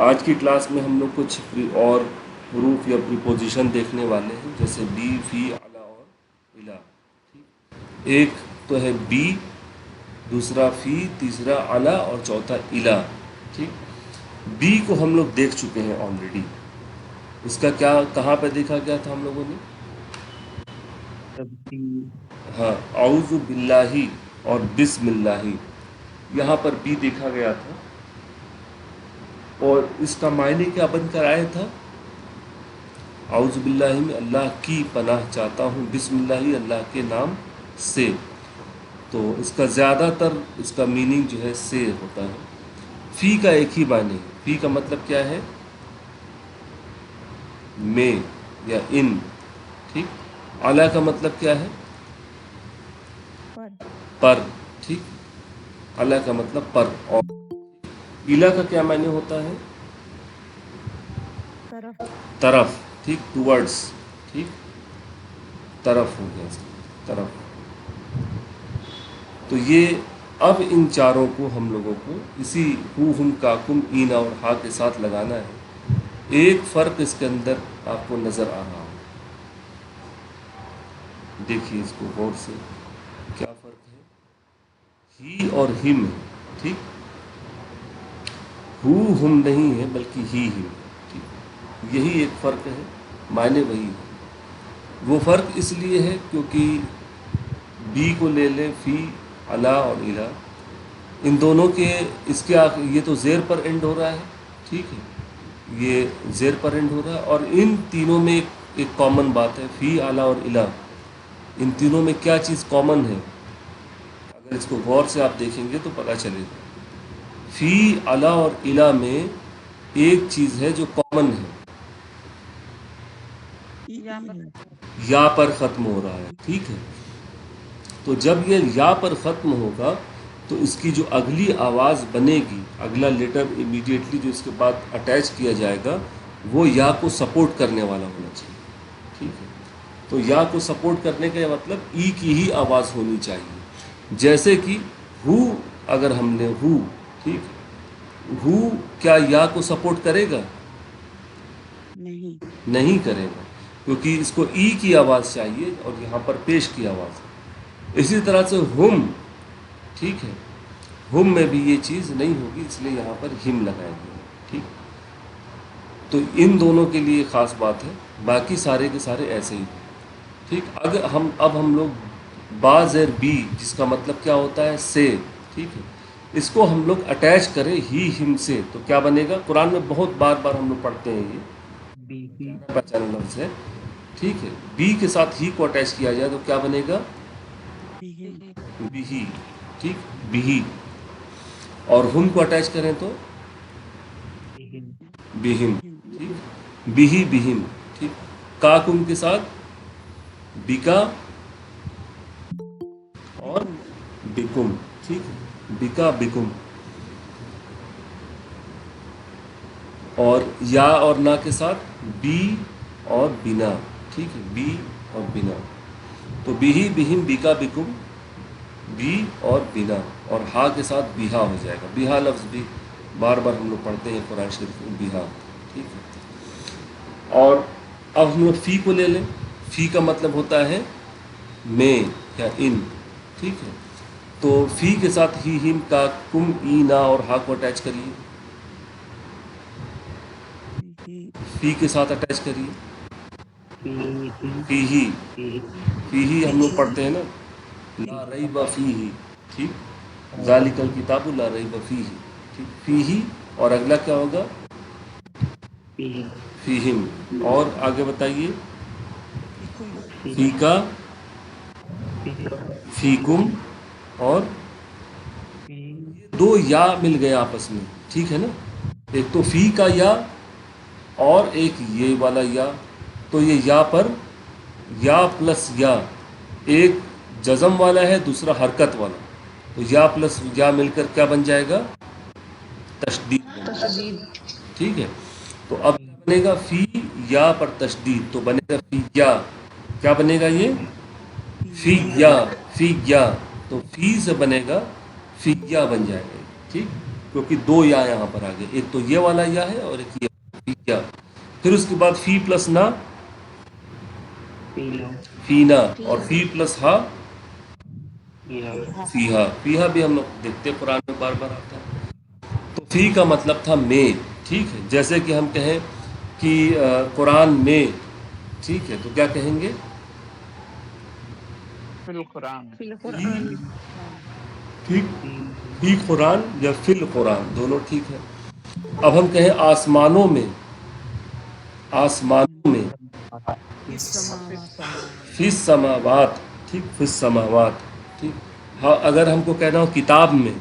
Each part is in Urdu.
آج کی کلاس میں ہم لوگ کچھ اور حروف یا پریپوزیشن دیکھنے والے ہیں، جیسے بی، فی، علی اور الا. ایک تو ہے بی، دوسرا فی، تیسرا علی اور چوتھا الا. ٹھیک، بی کو ہم لوگ دیکھ چکے ہیں آلریڈی. اس کا کیا کہاں پہ دیکھا گیا تھا ہم لوگوں نے؟ ہاں، اعوذ باللہ اور بسم اللہ، یہاں پر بی دیکھا گیا تھا. اور اس کا معنی کیا بن کر آیا تھا؟ اعوذ باللہ میں اللہ کی پناہ چاہتا ہوں، بسم اللہ اللہ کے نام سے. تو اس کا زیادہ تر اس کا میننگ جو ہے سے ہوتا ہے. فی کا ایک ہی معنی ہے. فی کا مطلب کیا ہے؟ میں یا ان. ٹھیک، اعلیٰ کا مطلب کیا ہے؟ پر. ٹھیک، اعلیٰ کا مطلب پر. اور الا کا کیا معنی ہوتا ہے؟ طرف. ٹھیک، ٹورڈس. ٹھیک، طرف ہو گیا، طرف. تو یہ اب ان چاروں کو ہم لوگوں کو اسی ہو، ہم، کاکم، اینا اور ہا کے ساتھ لگانا ہے. ایک فرق اس کے اندر آپ کو نظر آ رہا ہو، دیکھیے اس کو غور سے. کیا فرق ہے؟ ہی اور ہم. ٹھیک، ہو ہم نہیں ہے بلکہ ہی ہم. ٹھیک، یہی ایک فرق ہے، معنی وہی ہے. وہ فرق اس لیے ہے کیونکہ بی کو لے لیں، فی، علی اور الا، ان دونوں کے اس کے یہ تو زیر پر اینڈ ہو رہا ہے. ٹھیک ہے، یہ زیر پر اینڈ ہو رہا ہے. اور ان تینوں میں ایک کامن بات ہے، فی، اعلیٰ اور الا. ان تینوں میں کیا چیز کامن ہے؟ اگر اس کو غور سے آپ دیکھیں گے تو پتہ چلے گا. فی، اعلیٰ اور الا میں ایک چیز ہے جو کامن ہے، یا پر ختم ہو رہا ہے. ٹھیک ہے، تو جب یہ یا پر ختم ہوگا تو اس کی جو اگلی آواز بنے گی، اگلا لیٹر امیڈیٹلی جو اس کے بعد اٹیچ کیا جائے گا، وہ یا کو سپورٹ کرنے والا ہونا چاہیے. ٹھیک ہے، تو یا کو سپورٹ کرنے کا مطلب ای کی ہی آواز ہونی چاہیے. جیسے کہ ہو، اگر ہم نے ہو، ٹھیک، ہو کیا یا کو سپورٹ کرے گا؟ نہیں کرے گا، کیونکہ اس کو ای کی آواز چاہیے اور یہاں پر پیش کی آواز. اسی طرح سے ہم، ٹھیک ہے، ہم میں بھی یہ چیز نہیں ہوگی، اس لیے یہاں پر ہم لگائے گئے. ٹھیک، تو ان دونوں کے لیے خاص بات ہے، باقی سارے کے سارے ایسے ہی ہیں. ٹھیک، اگر اب ہم لوگ با زیر بی، جس کا مطلب کیا ہوتا ہے؟ سے. ٹھیک ہے، اس کو ہم لوگ اٹیچ کریں ہی ہم سے تو کیا بنے گا؟ قرآن میں بہت بار بار ہم لوگ پڑھتے ہیں، یہ پہچانا لفظ ہے. ٹھیک ہے، بی کے ساتھ ہی کو اٹیچ کیا جائے تو کیا بنے گا؟ بہی. ٹھیک، بہی. اور ہم کو اٹیچ کریں تو بہم. ٹھیک، بہی، بہم. ٹھیک، کاکم کے ساتھ بکا اور بکم. ٹھیک، بکا، بکم. اور یا اور نا کے ساتھ بی اور بنا. ٹھیک ہے، بی اور بنا. تو بہی، بہم، بکا، بکم، بی اور بنا. اور ہا کے ساتھ بیہا ہو جائے گا. بیہا لفظ بھی بار بار ہم لوگ پڑھتے ہیں قرآن شریف میں، بیہا. ٹھیک ہے، اور اب ہم لوگ فی کو لے لیں. فی کا مطلب ہوتا ہے میں یا ان. ٹھیک ہے، تو فی کے ساتھ ہی، ہم، کا، کم، ای، نا اور ہا کو اٹیچ کریے. فی کے ساتھ اٹیچ کریے. فی ہی. فی ہی ہم لوگ پڑھتے ہیں نا، لا ریب فیہ. ٹھیک، ذالک الکتاب لا ریب فیہ. ٹھیک، فی ہی. اور اگلا کیا ہوگا؟ فیہم. اور آگے بتائیے، فی کا، فیکم. اور دو یا مل گئے آپس میں. ٹھیک ہے نا، ایک تو فی کا یا اور ایک یہ والا یا. تو یہ یا پر یا پلس یا، ایک جزم والا ہے، دوسرا حرکت والا. تو یا پلس یا مل کر کیا بن جائے گا؟ تشدید بن جائے گا. ٹھیک ہے، تو اب کیا بنے گا؟ فی یا پر تشدید، تو بنے گا فی یا. کیا بنے گا یہ؟ فی یا. فی یا. تو فی سے بنے گا فی یا بن جائے گا. ٹھیک، کیونکہ دو یا یہاں پر آ گئے، ایک تو یہ والا یا ہے اور ایک یہ فی یا۔ پھر اس کے بعد فی پلس نا فینا، اور فی پلس ہا فیہا۔ فیہا بھی ہم لوگ دیکھتے ہیں قرآن میں بار بار آتا ہے۔ تو فی کا مطلب تھا میں، ٹھیک ہے، جیسے کہ ہم کہیں کہ قرآن میں، ٹھیک ہے، تو کیا کہیں گے؟ ٹھیک، فی قرآن یا فی القرآن، دونوں ٹھیک ہے۔ اب ہم کہیں آسمانوں میں، آسمانوں میں، فی السماوات، ٹھیک، فی السماوات، ٹھیک۔ ہاں اگر ہم کو کہنا ہو کتاب میں،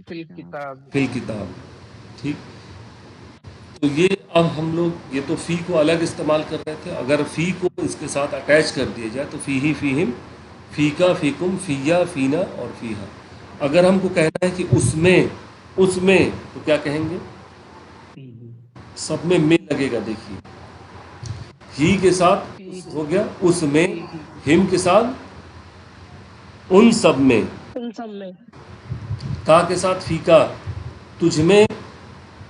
فی الکتاب، ٹھیک۔ تو یہ اب ہم لوگ یہ تو فی کو الگ استعمال کر رہے تھے، اگر فی کو اس کے ساتھ اٹیچ کر دیا جائے تو فی ہی فیہم، فیکا فیکم، فیا فینا اور فیہا۔ اگر ہم کو کہنا ہے کہ اس میں، اس میں، تو کیا کہیں گے؟ سب میں لگے گا، دیکھیے، ہی کے ساتھ ہو گیا اس میں، ہم کے ساتھ ان سب میں، کا کے ساتھ فیکا تجھ میں،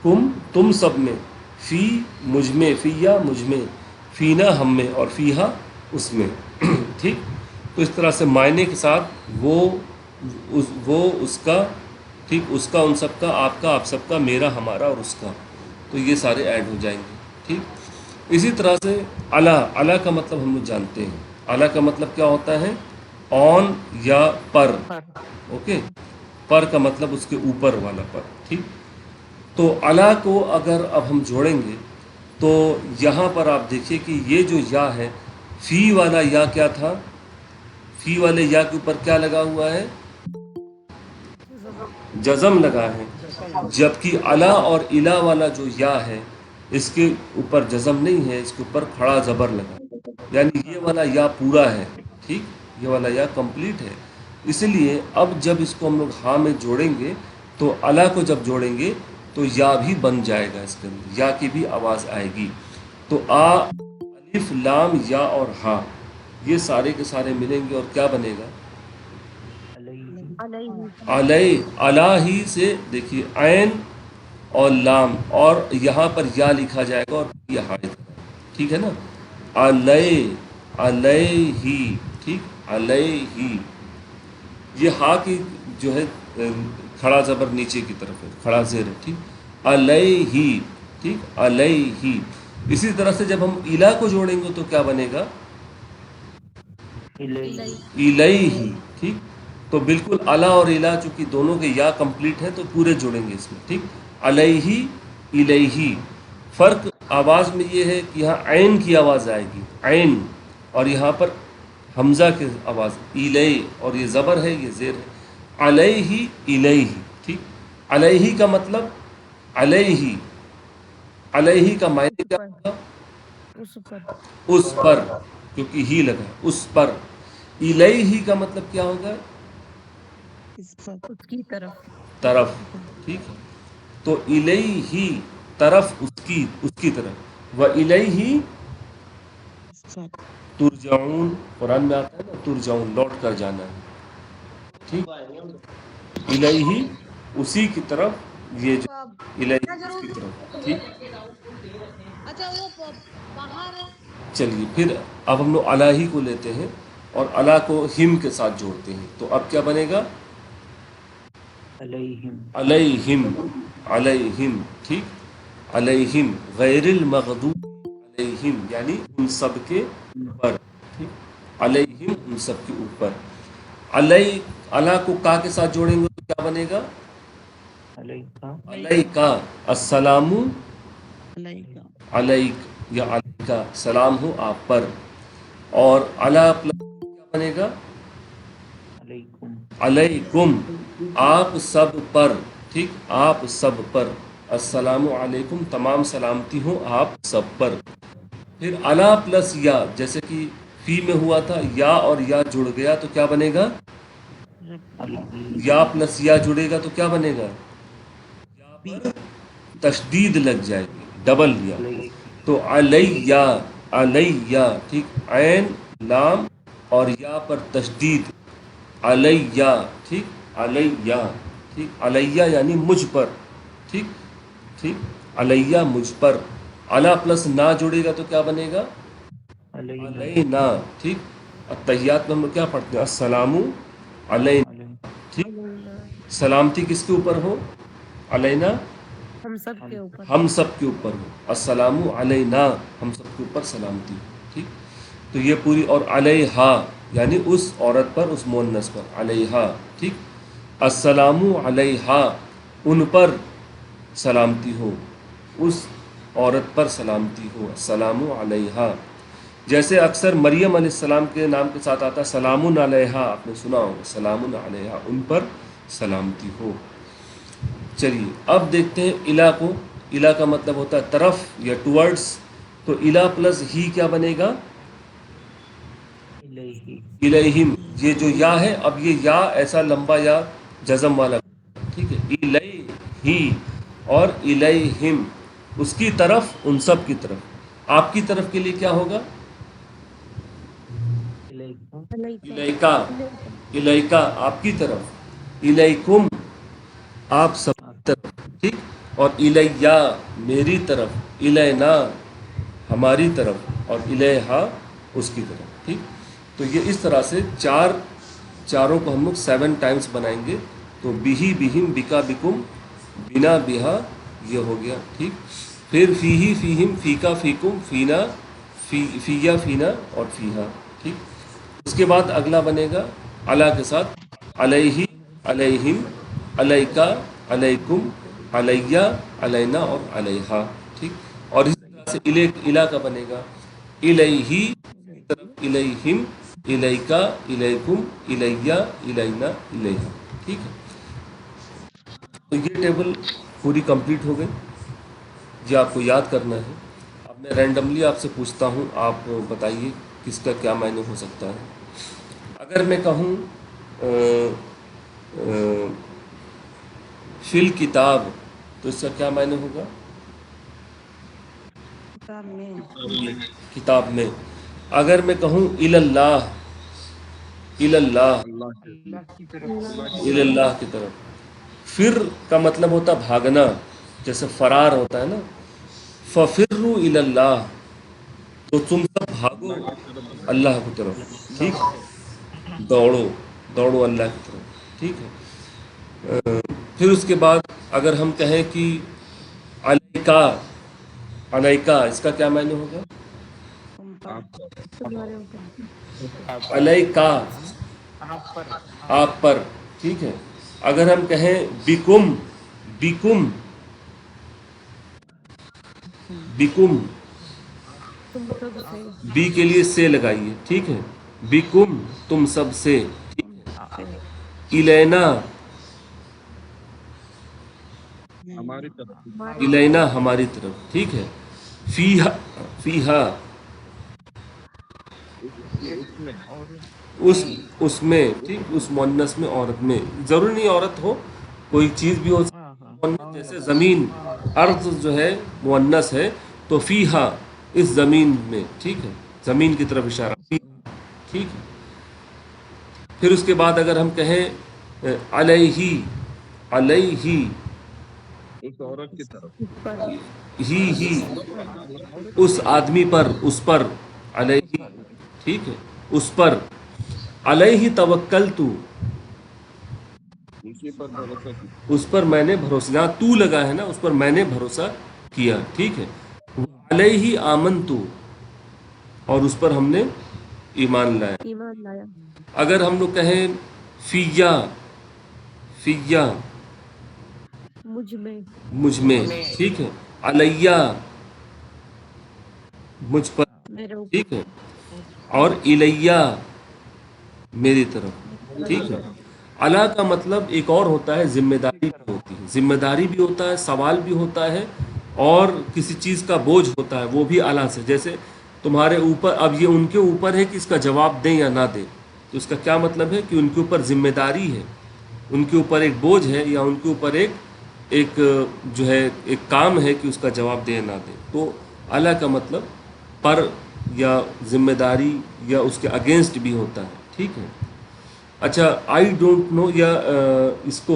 کم تم سب میں، فی مجھ میں، فیا مجھ میں، فینا ہم میں، اور فیہا اس میں، ٹھیک۔ تو اس طرح سے معنی کے ساتھ وہ اس کا، ٹھیک، اس کا ان سب کا، آپ کا آپ سب کا، میرا ہمارا اور اس کا، تو یہ سارے ایڈ ہو جائیں گے، ٹھیک۔ اسی طرح سے علا، علا کا مطلب ہم لوگ جانتے ہیں، علا کا مطلب کیا ہوتا ہے؟ آن یا پر، اوکے، پر کا مطلب اس کے اوپر والا پر، ٹھیک۔ تو علا کو اگر اب ہم جوڑیں گے تو یہاں پر آپ دیکھیے کہ یہ جو یا ہے، فی والا یا کیا تھا؟ فی والے یا کے اوپر کیا لگا ہوا ہے؟ جزم لگا ہے، جبکہ علا اور الا والا جو یا ہے اس کے اوپر جزم نہیں ہے، اس کے اوپر کھڑا زبر لگا، یعنی یہ والا یا پورا ہے، ٹھیک، یہ والا یا کمپلیٹ ہے۔ اس لیے اب جب اس کو ہم لوگ ہاں میں جوڑیں گے تو علا کو جب جوڑیں گے تو یا بھی بن جائے گا، اس کے اندر یا کی بھی آواز آئے گی۔ تو الف لام یا اور ہا، یہ سارے کے سارے ملیں گے اور کیا بنے گا؟ علیہ، علا ہی سے دیکھیے عین اور لام، اور یہاں پر یا لکھا جائے گا اور یہ ہا، ٹھیک ہے نا، علیہ، علیہ، ٹھیک، علیہ، یہ ہا کی جو ہے کھڑا زبر نیچے کی طرف ہے، کھڑا زیر ہے، ٹھیک، علیہ، ٹھیک، علیہ۔ اسی طرح سے جب ہم الا کو جوڑیں گے تو کیا بنے گا؟ الیہ، ٹھیک۔ تو بالکل الا اور الا چونکہ دونوں کے یا کمپلیٹ ہیں تو پورے جوڑیں گے اس میں، ٹھیک، علیہ، الیہ۔ فرق آواز میں یہ ہے کہ یہاں عین کی آواز آئے گی، عین، اور یہاں پر حمزہ کی آواز، الیہ، اور یہ زبر ہے، یہ زیر ہے، علیہ، الیہ، ٹھیک۔ علیہ کا مطلب، علیہ، علیہ کا معنی کیا ہوگا؟ اس پر، کیونکہ ہی لگا ہے، اس پر۔ الیہ کا مطلب کیا ہوگا؟ طرف، ٹھیک ہے۔ تو الیہ، طرف اس کی طرف، و الیہ ترجعون، قرآن میں آتا ہے نا ترجعون، لوٹ کر جانا ہے، ٹھیک، الیہ اسی کی طرف، یہ جو الیہ اس کی طرف، ٹھیک۔ چلیے پھر اب ہم لوگ الہی کو لیتے ہیں اور اللہ کو ہم کے ساتھ جوڑتے ہیں، تو اب کیا بنے گا؟ علیہم، علیہم، ٹھیک، علیہم غیر المغضوب علیہم، یعنی ان سب کے اوپر، ٹھیک، علیہم ان سب کے اوپر۔ اللہ کو کا کے ساتھ جوڑیں گے تو کیا بنے گا؟ علیکا، السلام علیک، یا علیکا، سلام ہو آپ پر، اور اللہ پلس کیا بنے گا؟ علیکم، آپ سب پر، ٹھیک، آپ سب پر، السلام علیکم، تمام سلامتی ہو آپ سب پر۔ پھر اللہ پلس یا، جیسے کہ فی میں ہوا تھا یا اور یا جڑ گیا تو کیا بنے گا؟ یا پلس یا جڑے گا تو کیا بنے گا؟ یا پر تشدید لگ جائے گی، ڈبل یا، تو علیہ، علیہ، ٹھیک، عین لام اور یا پر تشدید، علیہ، ٹھیک، علیہ۔ ٹھیک، علیہ یعنی مجھ پر، ٹھیک ٹھیک، علیہ مجھ پر، علا پلس نا جڑے گا تو کیا بنے گا؟ علینا علینا، ٹھیک۔ التحیات میں ہم لوگ کیا پڑھتے ہیں؟ السلام علینا، علیہ ٹھیک۔ علینا، سلامتی کس کے اوپر ہو؟ علینا، ہم سب ہم کے اوپر۔ ہم سب کے اوپر ہو، السلام علینا، ہم سب کے اوپر سلامتی ہو، ٹھیک۔ تو یہ پوری، اور علیہا یعنی اس عورت پر، اس مؤنث پر، علیہا، ٹھیک۔ السلام علیہا، ان پر سلامتی ہو، اس عورت پر سلامتی ہو، السلام علیہا۔ جیسے اکثر مریم علیہ السلام کے نام کے ساتھ آتا ہے سلام علیہا، آپ نے سنا ہوگا، سلام علیہا، ان پر سلامتی ہو۔ چلیے اب دیکھتے ہیں الا کو۔ الا کا مطلب ہوتا ہے طرف یا ٹورڈز، تو الا پلس ہی کیا بنے گا؟ الیہ الیہم۔ یہ جو یا ہے، اب یہ یا ایسا لمبا یا جزم والا، ٹھیک ہے، الیہ اور الیہم، اس کی طرف، ان سب کی طرف۔ آپ کی طرف کے لیے کیا ہوگا؟ الیکم علیکم، الیکا، علیکم، الیکا آپ کی طرف، الیکم آپ سب آپ کی طرف، ٹھیک۔ اور الیہ میری طرف، الینا ہماری طرف، اور الیہا اس کی طرف، ٹھیک۔ تو یہ اس طرح سے چاروں کو ہم لوگ 7 ٹائمز بنائیں گے، تو بہی بہم، بکا بکم، بنا بہا، یہ ہو گیا، ٹھیک۔ پھر فیہی فیہم، فیکا فیکم، فینا فیا فینا، اور فیہا، ٹھیک۔ اس کے بعد اگلا بنے گا علا کے ساتھ، علیہ علیہم، علیکا علیکم، علیہ علینا، اور علیہا، ٹھیک۔ اور اسی طرح سے الا کا بنے گا الیہ کی طرف، الیہم، الیکا الیکم، الیہ الینا، الیہا، ٹھیک ہے۔ تو یہ ٹیبل پوری کمپلیٹ ہو گئی، یہ آپ کو یاد کرنا ہے۔ اب میں رینڈملی آپ سے پوچھتا ہوں، آپ بتائیے کس کا کیا معنی ہو سکتا ہے۔ اگر میں کہوں فی الکتاب، تو اس کا کیا معنی ہوگا؟ کتاب میں، کتاب میں۔ اگر میں کہوں اللہ، اللہ، اللہ کی طرف اللہ کی طرف، اللہ کی طرف۔ فر کا مطلب ہوتا بھاگنا، جیسے فرار ہوتا ہے نا، ففروا الی اللہ، تو تم سب بھاگو اللہ کی طرف اللہ کی طرف، ٹھیک، دوڑو، دوڑو اللہ کی طرف، ٹھیک ہے۔ پھر اس کے بعد اگر ہم کہیں کہ علیکا، علیکا اس کا کیا معنی ہوگا؟ تم پر، آپ تمہارے اوپر، علیکا آپ پر آپ پر، ٹھیک ہے۔ اگر ہم کہیں بکم، بکم، بکم، تم سب سے، بی کے لیے سے لگائیے، ٹھیک ہے، بکم تم سب سے، سے، الینا، ہماری طرف ہماری طرف، الینا ہماری طرف، ٹھیک ہے۔ فیہا، فیہا اس میں اس میں، ٹھیک، اس مؤنث میں، عورت میں، ضروری نہیں عورت ہو، کوئی چیز بھی ہو سکتی ہے مؤنث، جیسے زمین، ارض جو ہے مؤنث ہے، تو فیہا اس زمین میں، ٹھیک ہے، زمین کی طرف اشارہ، ٹھیک ہے۔ پھر اس کے بعد اگر ہم کہیں علیہ، علیہ اس عورت کی طرف اس پر، ہی پر، اس آدمی پر، اس پر، علیہ، ٹھیک ہے، اس پر، علیہ توکلت، اسی پر بھروسہ کی اس پر میں نے بھروسہ، جہاں تو لگا ہے نا، اس پر میں نے بھروسہ کیا، ٹھیک ہے۔ علیہ آمنت، اور اس پر ہم نے ایمان لایا۔ ایمان لایا، اگر ہم لوگ کہیں فیا، فیا مجھ میں، مجھ میں، ٹھیک ہے، علیہ مجھ پر، میرے اوپر، ٹھیک ہے، اور الیہ میری میری طرف، طرف، ٹھیک ہے۔ علا کا مطلب ایک اور ہوتا ہے، ذمہ داری بھی ہوتی ہے، ذمہ داری بھی ہوتا ہے، سوال بھی ہوتا ہے، اور کسی چیز کا بوجھ ہوتا ہے، وہ بھی علا سے، جیسے تمہارے اوپر، اب یہ ان کے اوپر ہے کہ اس کا جواب دیں یا نہ دیں، تو اس کا کیا مطلب ہے کہ ان کے اوپر ذمہ داری ہے، ان کے اوپر ایک بوجھ ہے، یا ان کے اوپر ایک جو ہے ایک کام ہے کہ اس کا جواب دیں یا نہ دیں۔ تو علا کا مطلب پر یا ذمہ داری یا اس کے اگینسٹ بھی ہوتا ہے، ٹھیک ہے۔ اچھا، آئی ڈونٹ نو، یا اس کو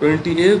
28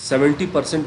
70%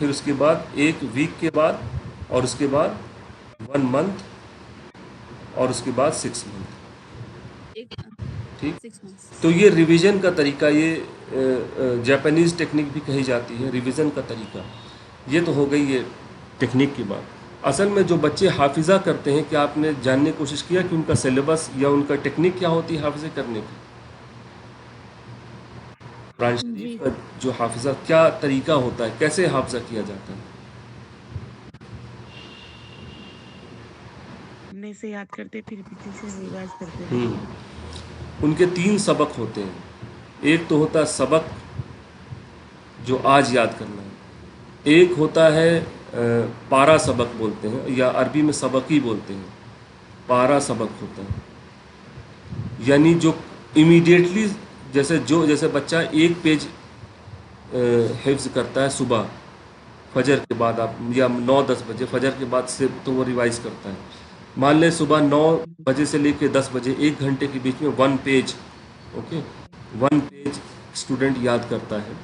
پھر اس کے بعد 1 ویک کے بعد، اور اس کے بعد 1 منتھ، اور اس کے بعد 6 منتھ. ٹھیک. 6 months. تو یہ ریویژن کا طریقہ، یہ جاپانیز ٹیکنیک بھی کہی جاتی ہے، ریویژن کا طریقہ. یہ تو ہو گئی یہ ٹیکنیک کی بات. اصل میں جو بچے حافظہ کرتے ہیں، کیا آپ نے جاننے کی کوشش کیا کہ ان کا سلیبس یا ان کا ٹیکنیک کیا ہوتی ہے حافظے کرنے کی؟ قرآن شریف کا جو حافظہ کیا طریقہ ہوتا ہے، کیسے حافظہ کیا جاتا ہے؟ اپنے سے یاد کرتے پھر پیچھے سے ریوائز کرتے تھے. ان کے 3 سبق ہوتے ہیں. ایک تو ہوتا ہے سبق جو آج یاد کرنا ہے، ایک ہوتا ہے پارا سبق بولتے ہیں، یا عربی میں سبق ہی بولتے ہیں. پارا سبق ہوتا ہے یعنی جو امیڈیٹلی، جیسے بچہ 1 پیج حفظ کرتا ہے صبح فجر کے بعد، آپ یا 9-10 بجے فجر کے بعد سے تو وہ ریوائز کرتا ہے. مان لیں صبح 9 بجے سے لے کے 10 بجے 1 گھنٹے کے بیچ میں 1 پیج، اوکے، 1 پیج اسٹوڈنٹ یاد کرتا ہے.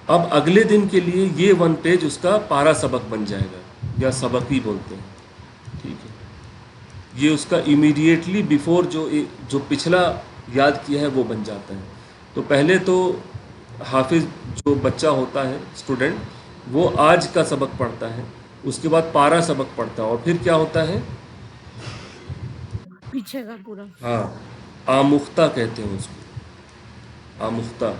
اب اگلے دن کے لیے یہ 1 پیج اس کا پارا سبق بن جائے گا، یا سبق ہی بولتے ہیں. ٹھیک ہے. یہ اس کا امیڈیٹلی بیفور جو پچھلا یاد کیا ہے وہ بن جاتا ہے. تو پہلے تو حافظ جو بچہ ہوتا ہے اسٹوڈنٹ، وہ آج کا سبق پڑھتا ہے، اس کے بعد پارا سبق پڑھتا ہے، اور پھر کیا ہوتا ہے؟ پیچھے کا پورا. ہاں، آمختہ کہتے ہیں اس کو، آمختہ.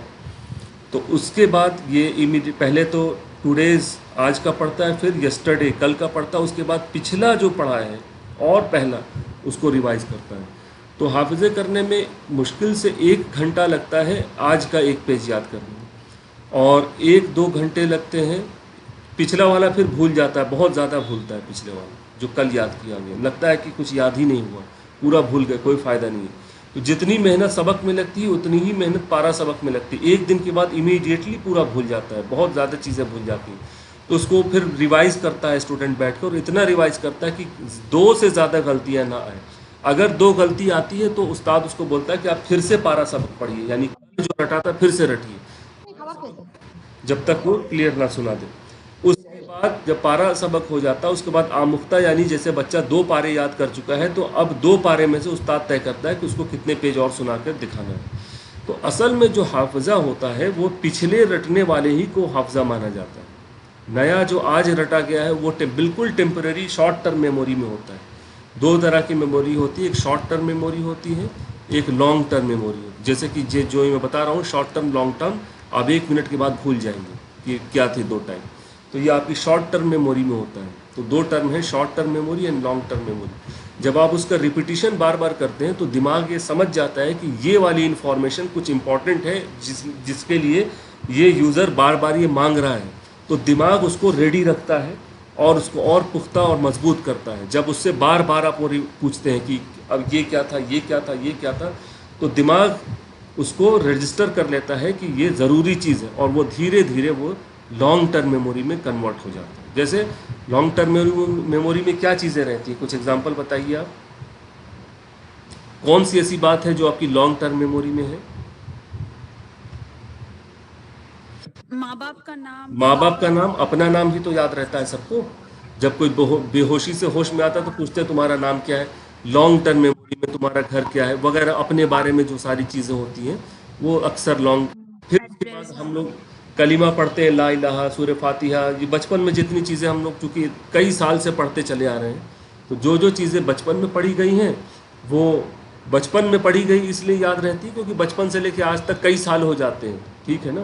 تو اس کے بعد یہ پہلے تو ٹوڈیز آج کا پڑھتا ہے، پھر یسٹرڈے کل کا پڑھتا ہے، اس کے بعد پچھلا جو پڑھا ہے اور پہلا اس کو ریوائز کرتا ہے. تو حافظے کرنے میں مشکل سے 1 گھنٹہ لگتا ہے آج کا 1 پیج یاد کرنے میں، اور 1-2 گھنٹے لگتے ہیں. پچھلا والا پھر بھول جاتا ہے، بہت زیادہ بھولتا ہے پچھلے والا جو کل یاد کیا گیا، لگتا ہے کہ کچھ یاد ہی نہیں ہوا، پورا بھول گئے، کوئی فائدہ نہیں ہے. تو جتنی محنت سبق میں لگتی ہے اتنی ہی محنت پارا سبق میں لگتی ہے. 1 دن کے بعد امیڈیٹلی پورا بھول جاتا ہے، بہت زیادہ چیزیں بھول جاتی ہیں. تو اس کو پھر ریوائز کرتا ہے اسٹوڈنٹ بیٹھ کر، اور اتنا ریوائز کرتا ہے کہ 2 سے زیادہ غلطیاں نہ آئیں. اگر 2 غلطی آتی ہے تو استاد اس کو بولتا ہے کہ آپ پھر سے پارا سبق پڑھیے، یعنی جو رٹا تھا پھر سے رٹیے جب تک وہ کلیئر نہ سنا دے. اس کے بعد جب پارا سبق ہو جاتا ہے، اس کے بعد آمختہ، یعنی جیسے بچہ 2 پارے یاد کر چکا ہے تو اب 2 پارے میں سے استاد طے کرتا ہے کہ اس کو کتنے پیج اور سنا کر دکھانا ہے. تو اصل میں جو حافظہ ہوتا ہے وہ پچھلے رٹنے والے ہی کو حافظہ مانا جاتا ہے. نیا جو آج رٹا گیا ہے وہ بالکل ٹیمپرری شارٹ ٹرم میموری میں ہوتا ہے. 2 طرح کی میموری ہوتی ہے، ایک شارٹ ٹرم میموری ہوتی ہے، ایک لانگ ٹرم میموری ہوتی ہے. جیسے کہ جو میں بتا رہا ہوں شارٹ ٹرم لانگ ٹرم، آپ 1 منٹ کے بعد بھول جائیں گے کہ کیا تھے 2 ٹائم. تو یہ آپ کی شارٹ ٹرم میموری میں ہوتا ہے. تو 2 ٹرم ہے، short term memory and long term memory. جب آپ اس کا ریپیٹیشن بار بار کرتے ہیں تو دماغ یہ سمجھ جاتا ہے کہ یہ والی انفارمیشن کچھ امپورٹنٹ ہے جس کے لیے یہ یوزر بار بار یہ مانگ رہا ہے. تو دماغ اس کو ریڈی رکھتا ہے اور اس کو اور پختہ اور مضبوط کرتا ہے. جب اس سے بار بار آپ وہ پوچھتے ہیں کہ اب یہ کیا تھا، یہ کیا تھا، یہ کیا تھا، تو دماغ اس کو رجسٹر کر لیتا ہے کہ یہ ضروری چیز ہے، اور وہ دھیرے دھیرے وہ لانگ ٹرم میموری میں کنورٹ ہو جاتا ہے. جیسے لانگ ٹرم میموری میں کیا چیزیں رہتی ہیں، کچھ ایگزامپل بتائیے آپ. کون سی ایسی بات ہے جو آپ کی لانگ ٹرم میموری میں ہے؟ ماں باپ کا نام. ماں باپ کا نام، اپنا نام ہی تو یاد رہتا ہے سب کو. جب کوئی بے ہوشی سے ہوش میں آتا ہے تو پوچھتے ہیں تمہارا نام کیا ہے. لانگ ٹرم میموری میں تمہارا گھر کیا ہے وغیرہ، اپنے بارے میں جو ساری چیزیں ہوتی ہیں وہ اکثر لانگ. پھر اس کے بعد ہم لوگ کلمہ پڑھتے ہیں، لا الہ، سورہ فاتحہ. یہ بچپن میں جتنی چیزیں ہم لوگ چونکہ کئی سال سے پڑھتے چلے آ رہے ہیں، تو جو چیزیں بچپن میں پڑھی گئی ہیں وہ بچپن میں پڑھی گئی اس لیے یاد رہتی ہے کیونکہ بچپن سے لے کے آج تک کئی سال ہو جاتے ہیں. ٹھیک ہے نا.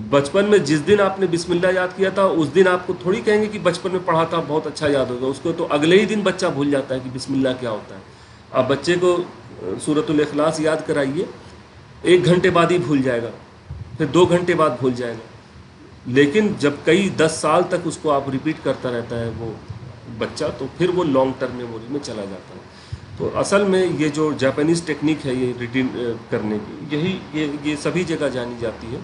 بچپن میں جس دن آپ نے بسم اللہ یاد کیا تھا اس دن آپ کو تھوڑی کہیں گے کہ بچپن میں پڑھا تھا بہت اچھا یاد ہوگا. اس کو تو اگلے ہی دن بچہ بھول جاتا ہے کہ بسم اللہ کیا ہوتا ہے. آپ بچے کو سورۃ الاخلاص یاد کرائیے، 1 گھنٹے بعد ہی بھول جائے گا، پھر 2 گھنٹے بعد بھول جائے گا. لیکن جب کئی 10 سال تک اس کو آپ ریپیٹ کرتا رہتا ہے وہ بچہ، تو پھر وہ لانگ ٹرم میموری میں چلا جاتا ہے. تو اصل میں یہ جو جاپانیز ٹیکنیک ہے یہ ریٹین کرنے کی، یہ سبھی جگہ جانی جاتی ہے.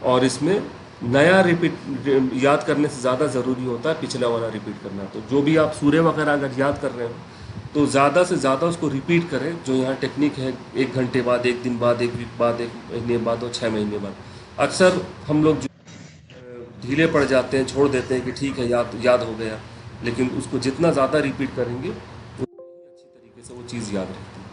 اور اس میں نیا ریپیٹ یاد کرنے سے زیادہ ضروری ہوتا ہے پچھلا والا ریپیٹ کرنا. تو جو بھی آپ سورہ وغیرہ اگر یاد کر رہے ہو تو زیادہ سے زیادہ اس کو ریپیٹ کریں. جو یہاں ٹیکنیک ہے 1 گھنٹے بعد، 1 دن بعد، 1 ویک بعد، 1 مہینے بعد اور 6 مہینے بعد. اکثر ہم لوگ جو ڈھیلے پڑ جاتے ہیں, چھوڑ دیتے ہیں کہ ٹھیک ہے یاد ہو گیا, لیکن اس کو جتنا زیادہ ریپیٹ کریں گے اتنی ہی اچھی طریقے سے وہ چیز یاد رہتی ہے.